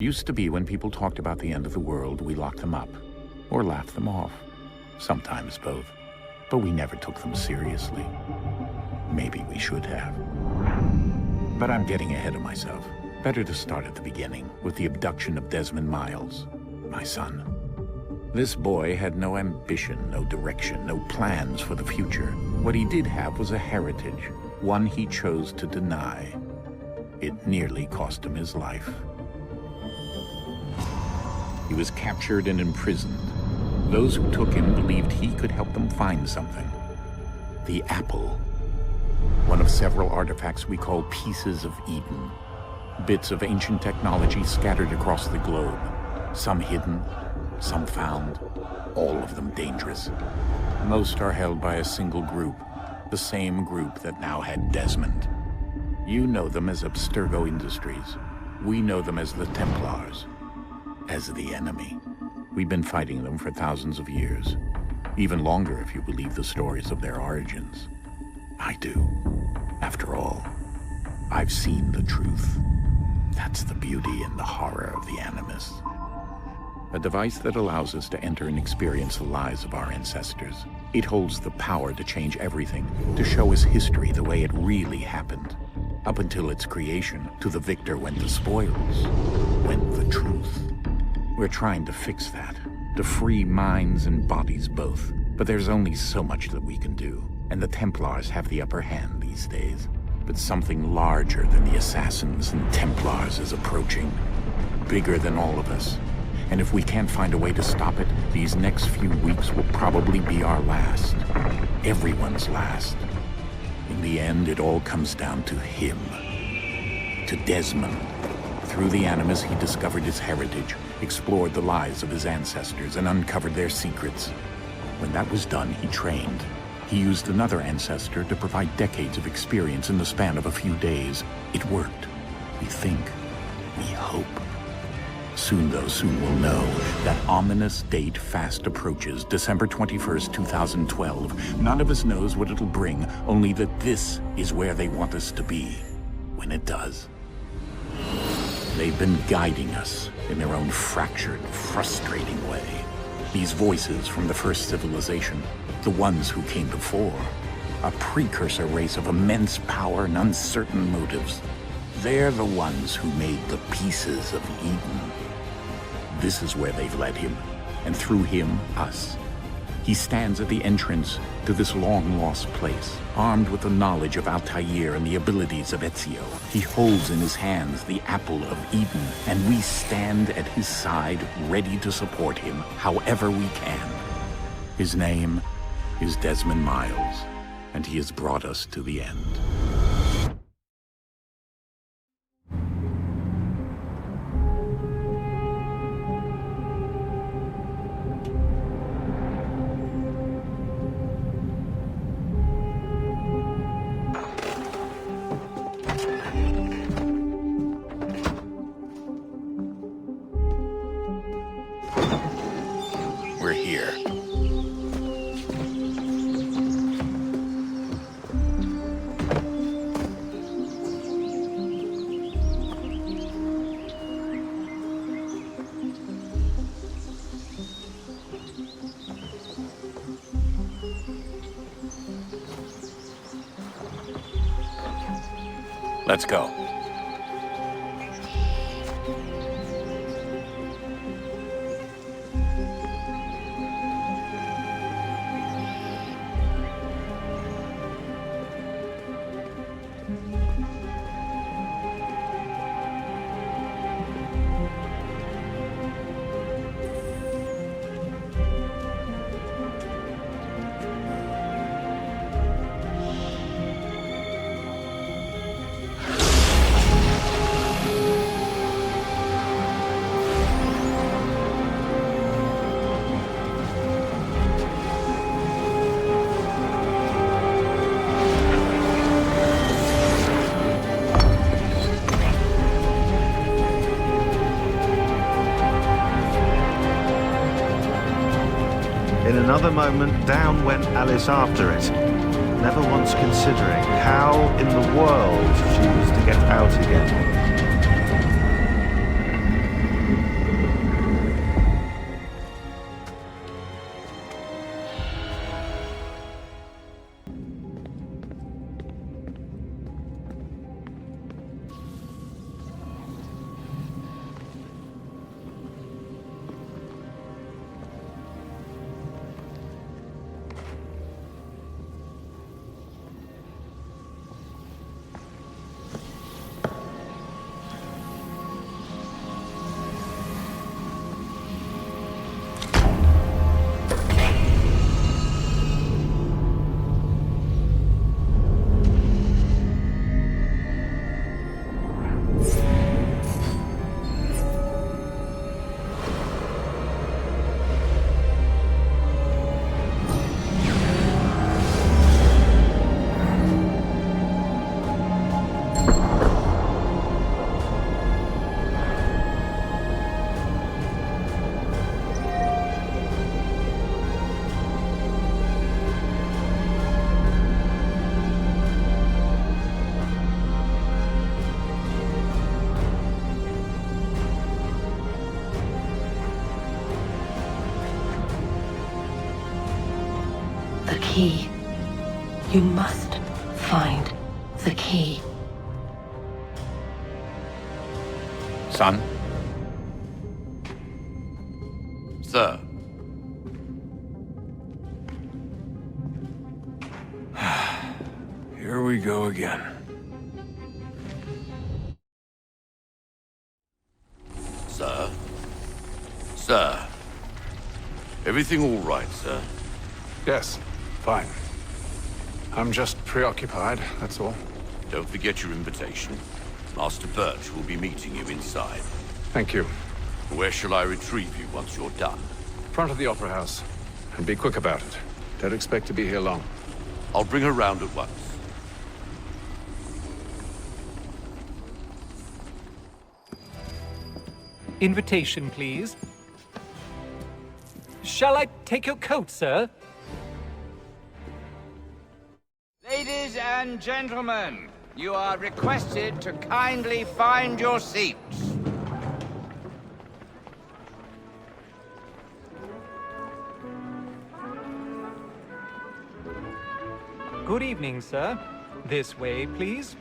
Used to be when people talked about the end of the world, we locked them up, or laughed them off. Sometimes both. But we never took them seriously. Maybe we should have. But I'm getting ahead of myself. Better to start at the beginning, with the abduction of Desmond Miles, my son. This boy had no ambition, no direction, no plans for the future. What he did have was a heritage, one he chose to deny. It nearly cost him his life. He was captured and imprisoned. Those who took him believed he could help them find something. The apple. One of several artifacts we call pieces of Eden. Bits of ancient technology scattered across the globe. Some hidden, some found, all of them dangerous. Most are held by a single group, the same group that now had Desmond. You know them as Abstergo Industries. We know them as the Templars, as the enemy. We've been fighting them for thousands of years, even longer if you believe the stories of their origins. I do. After all, I've seen the truth. That's the beauty and the horror of the Animus. A device that allows us to enter and experience the lives of our ancestors. It holds the power to change everything, to show us history the way it really happened. Up until its creation, to the victor went the spoils, went the truth. We're trying to fix that, to free minds and bodies both. But there's only so much that we can do, and the Templars have the upper hand these days. But something larger than the Assassins and Templars is approaching, bigger than all of us. And if we can't find a way to stop it, these next few weeks will probably be our last. Everyone's last. In the end, it all comes down to him. To Desmond. Through the Animus, he discovered his heritage, explored the lives of his ancestors, and uncovered their secrets. When that was done, he trained. He used another ancestor to provide decades of experience in the span of a few days. It worked. We think. We hope. Soon, though, soon we'll know. That ominous date fast approaches, December 21st, 2012. None of us knows what it'll bring, only that this is where they want us to be, when it does. They've been guiding us in their own fractured, frustrating way. These voices from the first civilization, the ones who came before, a precursor race of immense power and uncertain motives. They're the ones who made the pieces of Eden. This is where they've led him, and through him, us. He stands at the entrance to this long-lost place, armed with the knowledge of Altair and the abilities of Ezio. He holds in his hands the apple of Eden, and we stand at his side, ready to support him however we can. His name is Desmond Miles, and he has brought us to the end. We're here. Let's go. In another moment, down went Alice after it, never once considering how in the world she was to get out again. You must find the key. Son? Sir. Here we go again. Sir? Sir? Everything all right, sir? Yes, fine. I'm just preoccupied, that's all. Don't forget your invitation. Master Birch will be meeting you inside. Thank you. Where shall I retrieve you once you're done? Front of the Opera House. And be quick about it. Don't expect to be here long. I'll bring her round at once. Invitation, please. Shall I take your coat, sir? Ladies and gentlemen, you are requested to kindly find your seats. Good evening, sir. This way, please.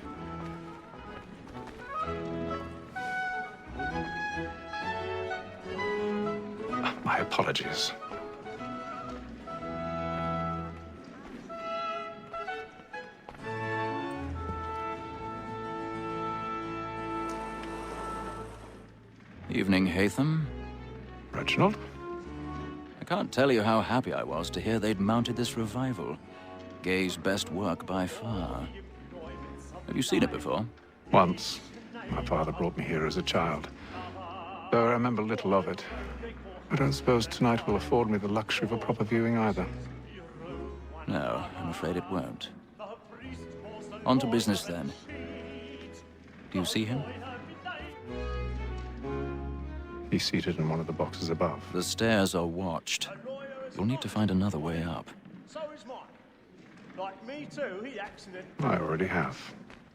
My apologies. Evening, Haytham. Reginald? I can't tell you how happy I was to hear they'd mounted this revival. Gay's best work by far. Have you seen it before? Once. My father brought me here as a child. Though I remember little of it. I don't suppose tonight will afford me the luxury of a proper viewing either. No, I'm afraid it won't. On to business then. Do you see him? He's seated in one of the boxes above. The stairs are watched. You'll need to find another way up. So is mine. Like me too, he accident I already have.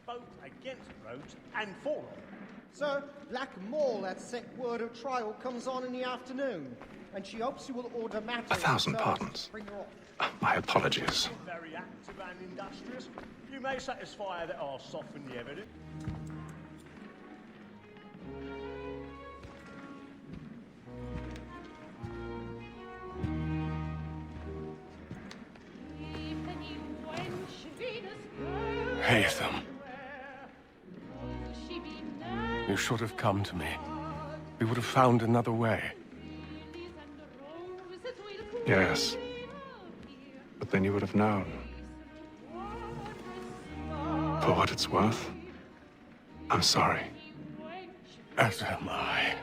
both against roads and for them. Sir, Black Mall at set word of trial comes on in the afternoon, and she hopes you will order matters. 1,000 pardons. Bring her off. My apologies. Very active and industrious. You may satisfy her that I'll soften the evidence. Haytham. You should have come to me. We would have found another way. Yes. But then you would have known. For what it's worth, I'm sorry. As am I.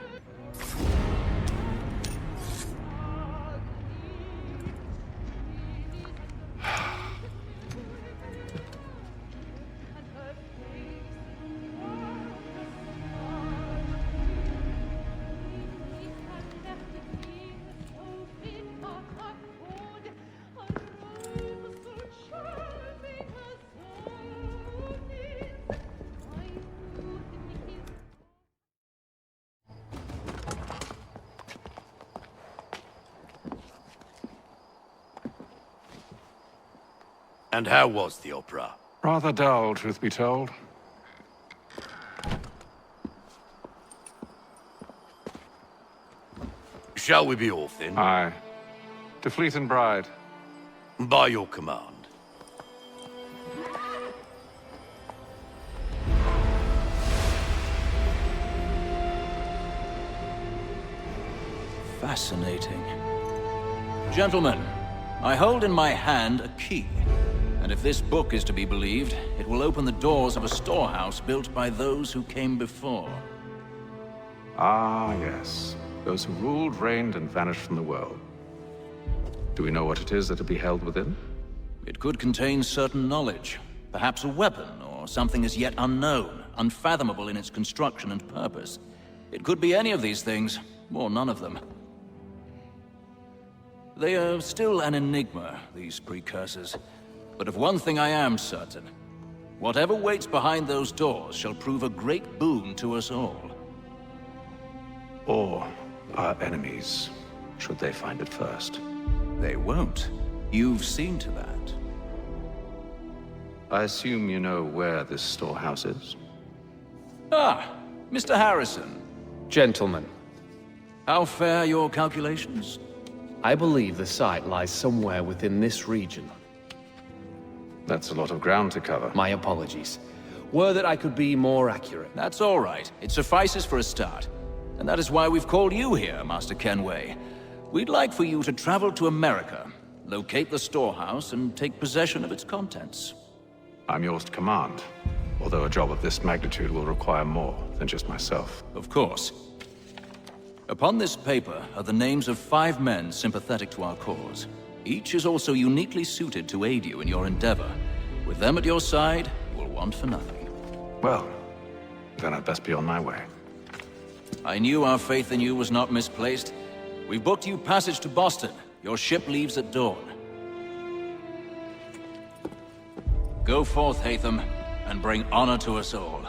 And how was the opera? Rather dull, truth be told. Shall we be off then? Aye. To Fleet and Bride. By your command. Fascinating. Gentlemen, I hold in my hand a key. And if this book is to be believed, it will open the doors of a storehouse built by those who came before. Ah, yes. Those who ruled, reigned, and vanished from the world. Do we know what it is that will be held within? It could contain certain knowledge. Perhaps a weapon, or something as yet unknown, unfathomable in its construction and purpose. It could be any of these things, or none of them. They are still an enigma, these precursors. But of one thing I am certain. Whatever waits behind those doors shall prove a great boon to us all. Or our enemies, should they find it first. They won't. You've seen to that. I assume you know where this storehouse is? Ah, Mr. Harrison. Gentlemen, How fare your calculations? I believe the site lies somewhere within this region. That's a lot of ground to cover. My apologies. Were that I could be more accurate. That's all right. It suffices for a start. And that is why we've called you here, Master Kenway. We'd like for you to travel to America, locate the storehouse, and take possession of its contents. I'm yours to command, although a job of this magnitude will require more than just myself. Of course. Upon this paper are the names of 5 men sympathetic to our cause. Each is also uniquely suited to aid you in your endeavor. With them at your side, you will want for nothing. Well, then I'd best be on my way. I knew our faith in you was not misplaced. We've booked you passage to Boston. Your ship leaves at dawn. Go forth, Haytham, and bring honor to us all.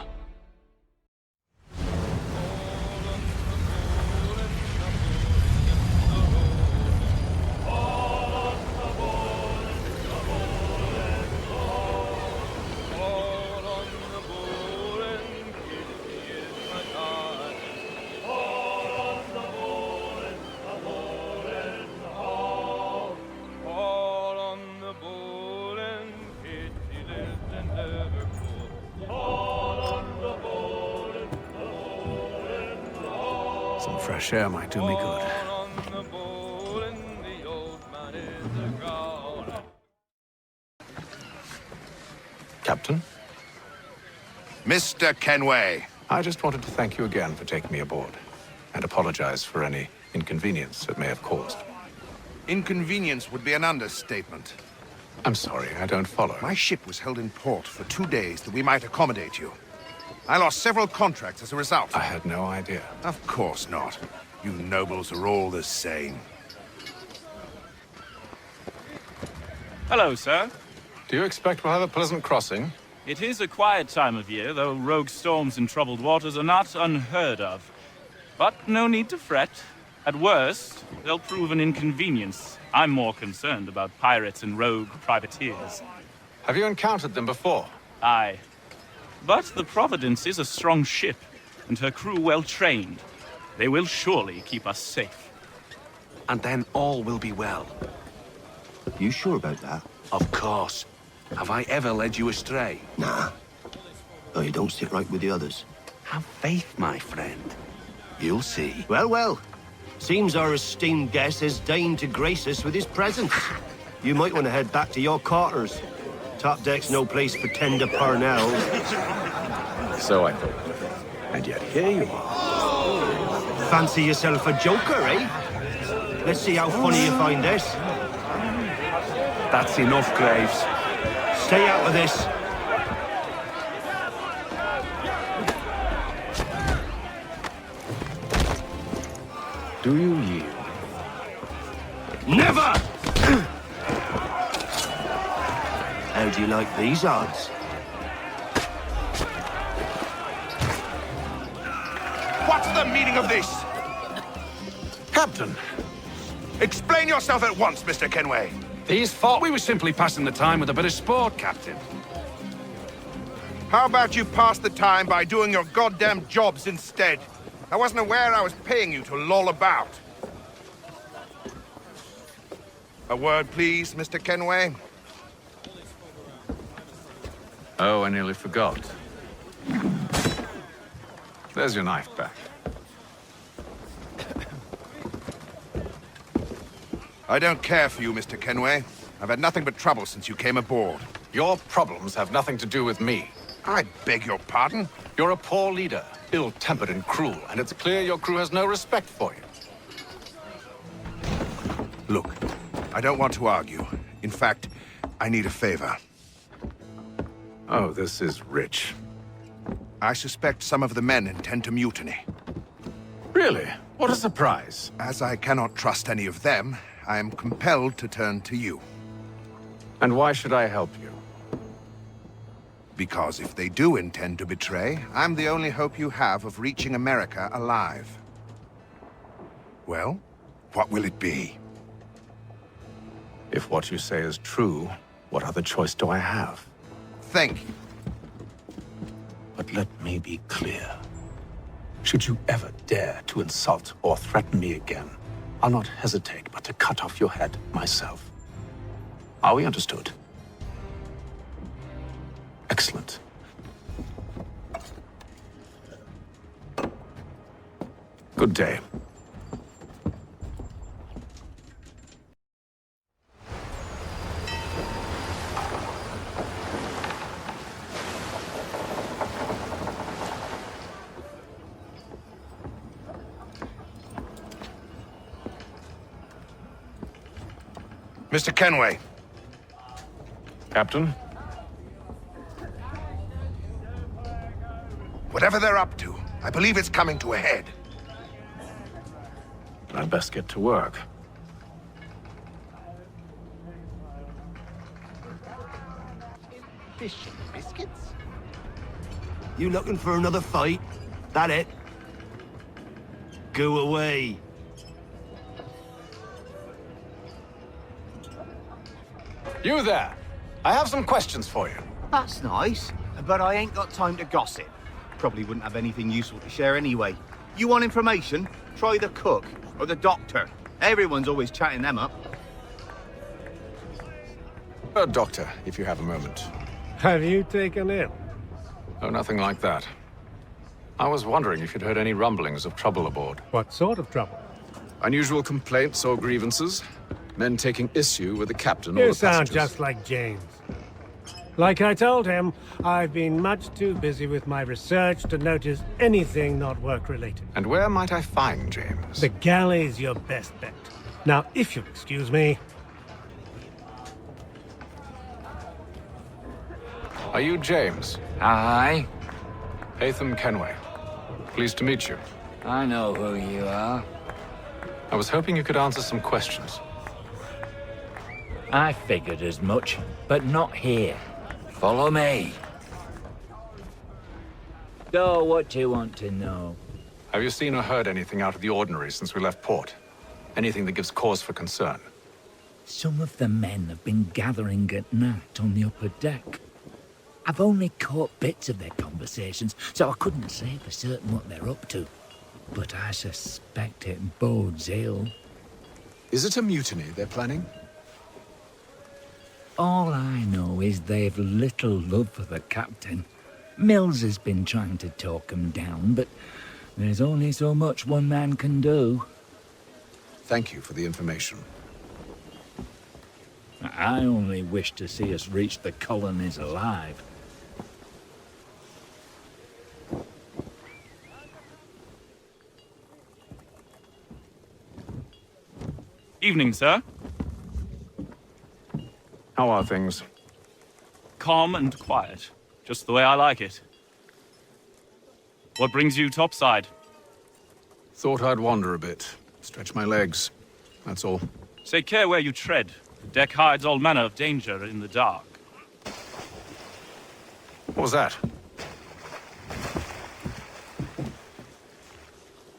Some fresh air might do me good. Captain? Mr. Kenway. I just wanted to thank you again for taking me aboard, and apologize for any inconvenience it may have caused. Inconvenience would be an understatement. I'm sorry, I don't follow. My ship was held in port for 2 days that we might accommodate you. I lost several contracts as a result. I had no idea. Of course not. You nobles are all the same. Hello, sir. Do you expect we'll have a pleasant crossing? It is a quiet time of year, though rogue storms in troubled waters are not unheard of. But no need to fret. At worst, they'll prove an inconvenience. I'm more concerned about pirates and rogue privateers. Have you encountered them before? Aye. But the Providence is a strong ship, and her crew well trained. They will surely keep us safe. And then all will be well. You sure about that? Of course. Have I ever led you astray? Nah. Oh, you don't sit right with the others. Have faith, my friend. You'll see. Well, well. Seems our esteemed guest has deigned to grace us with his presence. You might want to head back to your quarters. Top deck's no place for tender parnells. So I thought. And yet here you are. Fancy yourself a joker, eh? Let's see how funny you find this. That's enough, Graves. Stay out of this. Do you yield? Never! How do you like these odds? What's the meaning of this? Captain! Explain yourself at once, Mr. Kenway. These thought we were simply passing the time with a bit of sport, Captain. How about you pass the time by doing your goddamn jobs instead? I wasn't aware I was paying you to loll about. A word, please, Mr. Kenway. Oh, I nearly forgot. There's your knife back. I don't care for you, Mr. Kenway. I've had nothing but trouble since you came aboard. Your problems have nothing to do with me. I beg your pardon? You're a poor leader, ill-tempered and cruel, and it's clear your crew has no respect for you. Look, I don't want to argue. In fact, I need a favor. Oh, this is rich. I suspect some of the men intend to mutiny. Really? What a surprise. As I cannot trust any of them, I am compelled to turn to you. And why should I help you? Because if they do intend to betray, I'm the only hope you have of reaching America alive. Well, what will it be? If what you say is true, what other choice do I have? think. But let me be clear. Should you ever dare to insult or threaten me again, I'll not hesitate but to cut off your head myself. Are we understood? Excellent. Good day. Mr. Kenway. Captain? Whatever they're up to, I believe it's coming to a head. I'd best get to work. Fish and biscuits? You looking for another fight? That it? Go away. You there! I have some questions for you. That's nice, but I ain't got time to gossip. Probably wouldn't have anything useful to share anyway. You want information? Try the cook or the doctor. Everyone's always chatting them up. Doctor, if you have a moment. Have you taken ill? Oh, nothing like that. I was wondering if you'd heard any rumblings of trouble aboard. What sort of trouble? Unusual complaints or grievances? Men taking issue with the captain or You the sound passengers? just like James. Like I told him, I've been much too busy with my research to notice anything not work-related. And where might I find James? The galley's your best bet. Now, if you'll excuse me... Are you James? Aye. Haytham Kenway. Pleased to meet you. I know who you are. I was hoping you could answer some questions. I figured as much, but not here. Follow me. So, what do you want to know? Have you seen or heard anything out of the ordinary since we left port? Anything that gives cause for concern? Some of the men have been gathering at night on the upper deck. I've only caught bits of their conversations, so I couldn't say for certain what they're up to. But I suspect it bodes ill. Is it a mutiny they're planning? All I know is they've little love for the captain. Mills has been trying to talk him down, but there's only so much one man can do. Thank you for the information. I only wish to see us reach the colonies alive. Evening, sir. How are things? Calm and quiet. Just the way I like it. What brings you topside? Thought I'd wander a bit. Stretch my legs. That's all. Take care where you tread. The deck hides all manner of danger in the dark. What was that?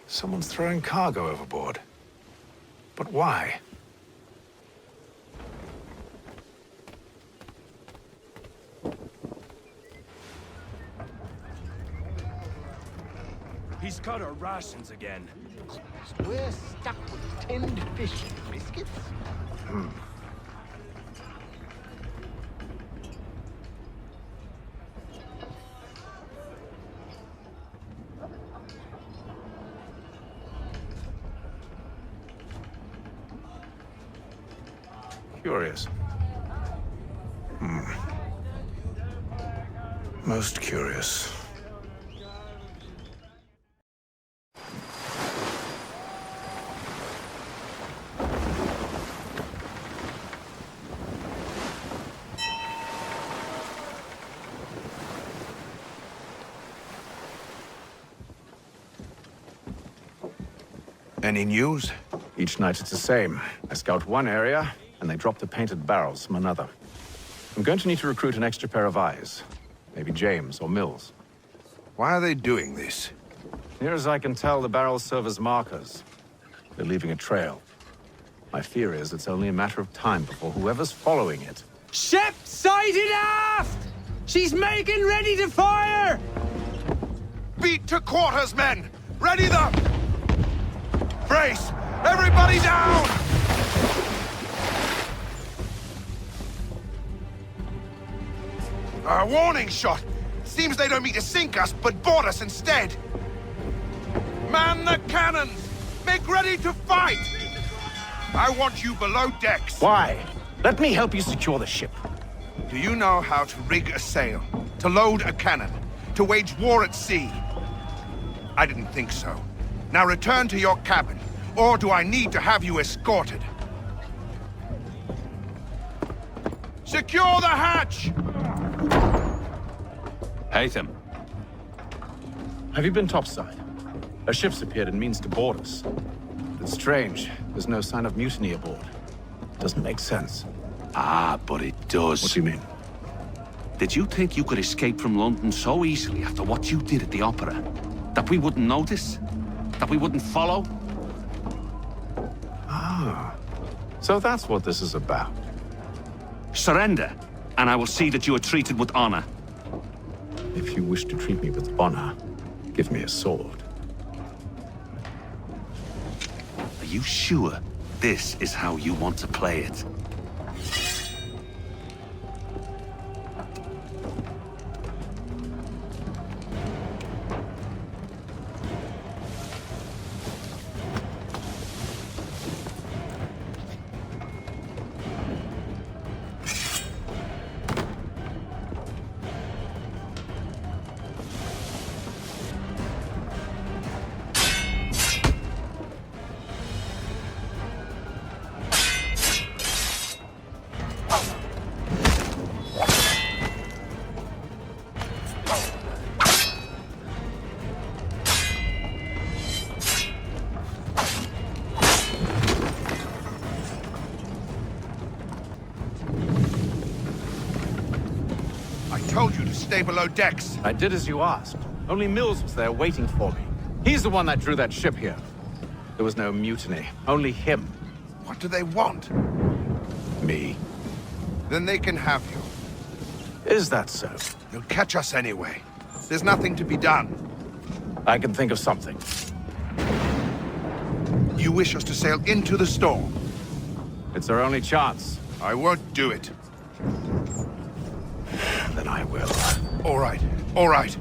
Someone's throwing cargo overboard. But why? He's cut our rations again. We're stuck with tinned fish and biscuits? Curious. Most curious. Any news? Each night it's the same. I scout one area, and they drop the painted barrels from another. I'm going to need to recruit an extra pair of eyes. Maybe James or Mills. Why are they doing this? Near as I can tell, the barrels serve as markers. They're leaving a trail. My fear is it's only a matter of time before whoever's following it... Ship sighted aft! She's making ready to fire! Beat to quarters, men! Ready the... Brace! Everybody down! A warning shot! Seems they don't mean to sink us, but board us instead! Man the cannons! Make ready to fight! I want you below decks. Why? Let me help you secure the ship. Do you know how to rig a sail? To load a cannon? To wage war at sea? I didn't think so. Now return to your cabin, or do I need to have you escorted? Secure the hatch! Haytham. Have you been topside? A ship's appeared and means to board us. It's strange. There's no sign of mutiny aboard. Doesn't make sense. Ah, but it does. What do you mean? Did you think you could escape from London so easily after what you did at the opera? That we wouldn't notice? That we wouldn't follow? Ah. So that's what this is about. Surrender, and I will see that you are treated with honor. If you wish to treat me with honor, give me a sword. Are you sure this is how you want to play it? Told you to stay below decks. I did as you asked. Only Mills was there waiting for me. He's the one that drew that ship here. There was no mutiny, only him. What do they want? Me. Then they can have you. Is that so? You'll catch us anyway. There's nothing to be done. I can think of something. You wish us to sail into the storm? It's our only chance. I won't do it. Then I will. All right. All right.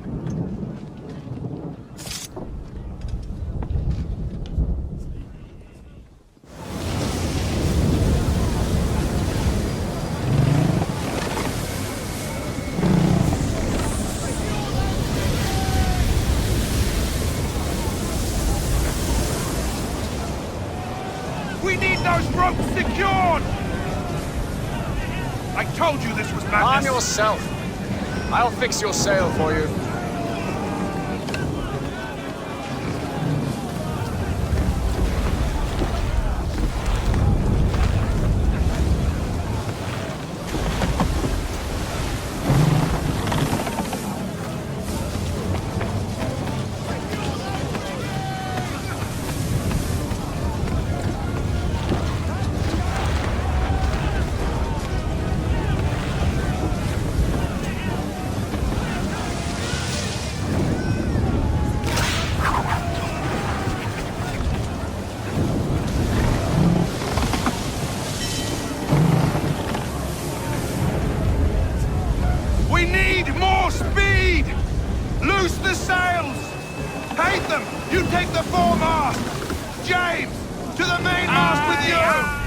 We need those ropes secured! I told you this was madness! Arm yourself! I'll fix your sail for you. Loose the sails! Haytham, you take the foremast! James, to the mainmast with you!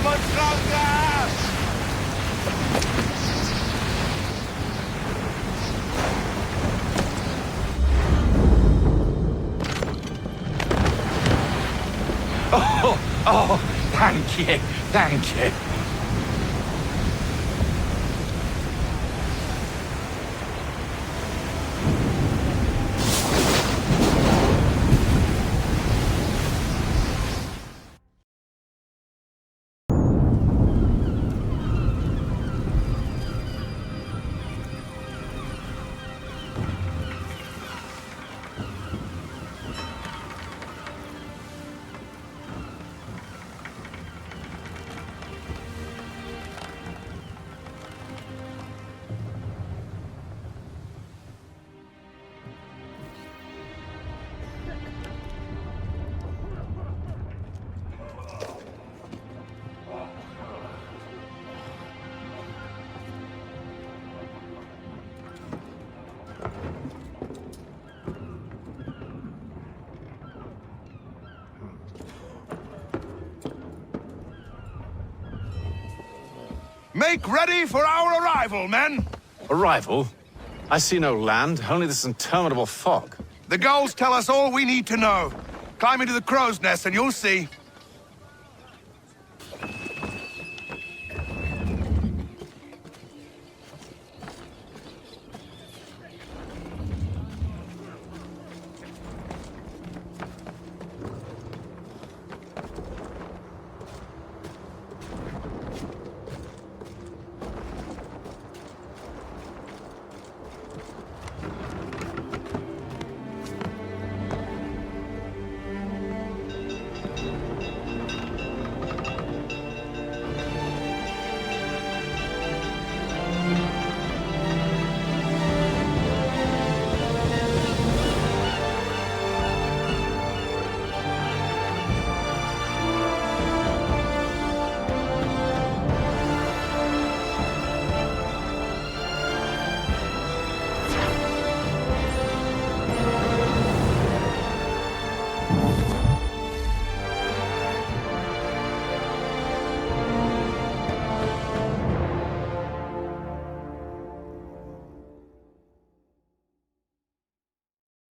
much longer! Oh, thank you, thank you. Make ready for our arrival, men! Arrival? I see no land, only this interminable fog. The gulls tell us all we need to know. Climb into the crow's nest and you'll see.